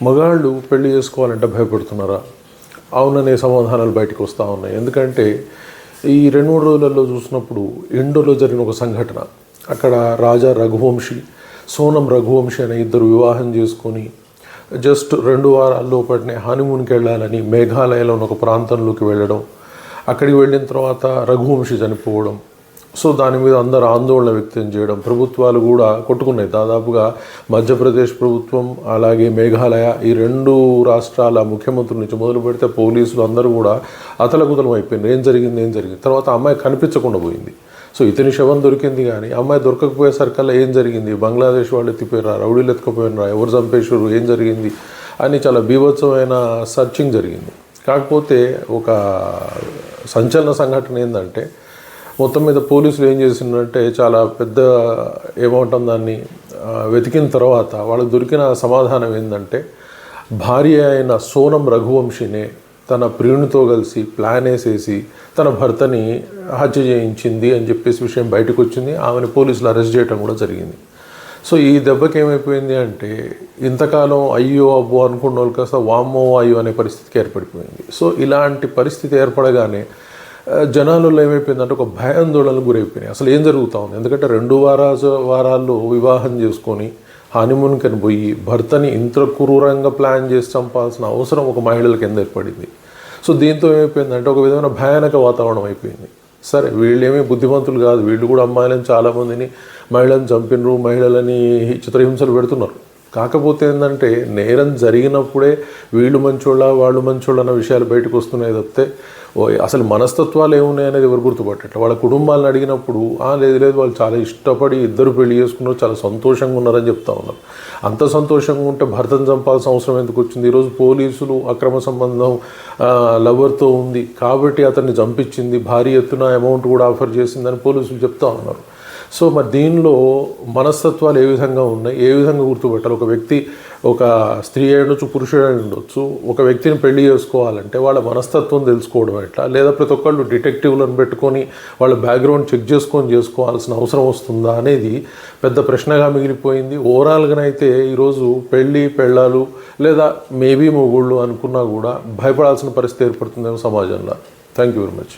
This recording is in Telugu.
మగాళ్ళు పెళ్లి చేసుకోవాలంటే భయపడుతున్నారా? అవుననే సమాధానాలు బయటకు వస్తూ ఉన్నాయి. ఎందుకంటే ఈ 2-3 రోజులలో చూసినప్పుడు ఇండోలో జరిగిన ఒక సంఘటన, అక్కడ రాజా రఘువంశీ, సోనం రఘువంశీ అనే ఇద్దరు వివాహం చేసుకొని జస్ట్ 2 వారాల లోపలనే హనీమూన్కి వెళ్ళాలని మేఘాలయలోని ఒక ప్రాంతంలోకి వెళ్ళడం, అక్కడికి వెళ్ళిన తర్వాత రఘువంశీ చనిపోవడం. సో దాని మీద అందరు ఆందోళన వ్యక్తం చేయడం, ప్రభుత్వాలు కూడా కొట్టుకున్నాయి. దాదాపుగా మధ్యప్రదేశ్ ప్రభుత్వం అలాగే మేఘాలయ ఈ 2 రాష్ట్రాల ముఖ్యమంత్రుల నుంచి మొదలు పెడితే పోలీసులు అందరూ కూడా అతలకుతలం అయిపోయింది. ఏం జరిగింది తర్వాత అమ్మాయి కనిపించకుండా పోయింది. సో ఇతని శవం దొరికింది, కానీ అమ్మాయి దొరకకపోయేసరికల్లా ఏం జరిగింది, బంగ్లాదేశ్ వాళ్ళు ఎత్తిపోయారా, రౌడీలు ఎత్తుకుపోయినారా, ఎవరు చంపేశారు, ఏం జరిగింది అని చాలా బీభత్సమైన సర్చింగ్ జరిగింది. కాకపోతే ఒక సంచలన సంఘటన ఏంటంటే, మొత్తం మీద పోలీసులు ఏం చేసిందంటే చాలా పెద్ద ఏమంటాం దాన్ని వెతికిన తర్వాత వాళ్ళకి దొరికిన సమాధానం ఏంటంటే, భార్య అయిన సోనం రఘువంశీనే తన ప్రియునితో కలిసి ప్లాన్ వేసేసి తన భర్తని హత్య చేయించింది అని చెప్పేసి విషయం బయటకు వచ్చింది. ఆమెను పోలీసులు అరెస్ట్ చేయడం కూడా జరిగింది. సో ఈ దెబ్బకి ఏమైపోయింది అంటే, ఇంతకాలం అయ్యో అబ్బో అనుకున్న వాళ్ళు కాస్త వామ్మో అయ్యో అనే పరిస్థితికి ఏర్పడిపోయింది. సో ఇలాంటి పరిస్థితి ఏర్పడగానే జనాలలో ఏమైపోయిందంటే ఒక భయాందోళనకు గురైపోయినాయి. అసలు ఏం జరుగుతూ ఉంది? ఎందుకంటే 2 వారాల్లో వివాహం చేసుకొని హనీమూన్కి పోయి భర్తని ఇంత క్రూరంగా ప్లాన్ చేసి చంపాల్సిన అవసరం ఒక మహిళల కింద ఏర్పడింది. సో దీంతో ఏమైపోయిందంటే ఒక విధమైన భయానక వాతావరణం అయిపోయింది. సరే, వీళ్ళేమీ బుద్ధిమంతులు కాదు, వీళ్ళు కూడా అమ్మాయిలను చాలామందిని మహిళలను చంపినరు, మహిళలని చిత్రహింసలు పెడుతున్నారు. కాకపోతే ఏంటంటే నేరం జరిగినప్పుడే వీళ్ళు మంచోళ్ళ వాళ్ళు మంచోళ్ళ అన్న విషయాలు బయటకు వస్తున్నాయి తప్పితే అసలు మనస్తత్వాలు ఏమున్నాయి అనేది ఎవరు గుర్తుపట్టట్లేదు. వాళ్ళ కుటుంబాలను అడిగినప్పుడు లేదు వాళ్ళు చాలా ఇష్టపడి ఇద్దరు పెళ్లి చేసుకున్నారు, చాలా సంతోషంగా ఉన్నారని చెప్తా ఉన్నారు. అంత సంతోషంగా ఉంటే భర్తను చంపాల్సిన అవసరం ఎందుకు వచ్చింది? ఈరోజు పోలీసులు అక్రమ సంబంధం లవర్తో ఉంది కాబట్టి అతన్ని చంపించింది, భారీ ఎత్తున అమౌంట్ కూడా ఆఫర్ చేసిందని పోలీసులు చెప్తా ఉన్నారు. సో మరి దీనిలో మనస్తత్వాలు ఏ విధంగా ఉన్నాయి, ఏ విధంగా గుర్తుపెట్టాలి? ఒక వ్యక్తి, ఒక స్త్రీ ఉండొచ్చు, పురుషుడు ఉండొచ్చు, ఒక వ్యక్తిని పెళ్లి చేసుకోవాలంటే వాళ్ళ మనస్తత్వం తెలుసుకోవడం ఎట్లా? లేదా ప్రతి ఒక్కళ్ళు డిటెక్టివ్లను పెట్టుకొని వాళ్ళ బ్యాక్గ్రౌండ్ చెక్ చేసుకోవాల్సిన అవసరం వస్తుందా అనేది పెద్ద ప్రశ్నగా మిగిలిపోయింది. ఓవరాల్గానైతే ఈరోజు పెళ్ళాలు లేదా మేబీ మొగుళ్ళు అనుకున్నా కూడా భయపడాల్సిన పరిస్థితి ఏర్పడుతుందేమో సమాజంలో. Thank you very much.